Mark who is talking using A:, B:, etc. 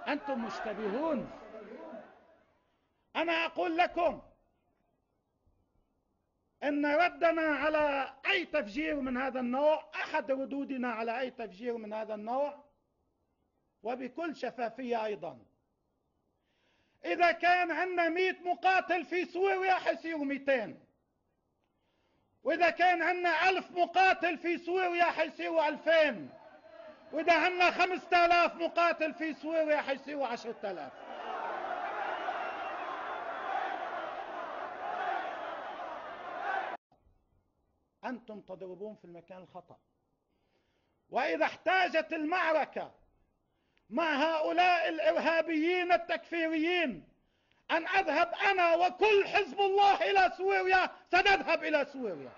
A: أنتم مشتبهون. أنا أقول لكم إن ردنا على أي تفجير من هذا النوع، أحد ردودنا على أي تفجير من هذا النوع، وبكل شفافية أيضا، إذا كان عندنا 100 مقاتل في سوريا حيصيروا 200، وإذا كان عندنا 1000 مقاتل في سوريا حيصيروا 2000، وإذا عندنا 5000 مقاتل في سوريا حيصيروا 10000. أنتم تضربون في المكان الخطأ. وإذا احتاجت المعركة مع هؤلاء الإرهابيين التكفيريين أن أذهب أنا وكل حزب الله إلى سوريا، سنذهب إلى سوريا.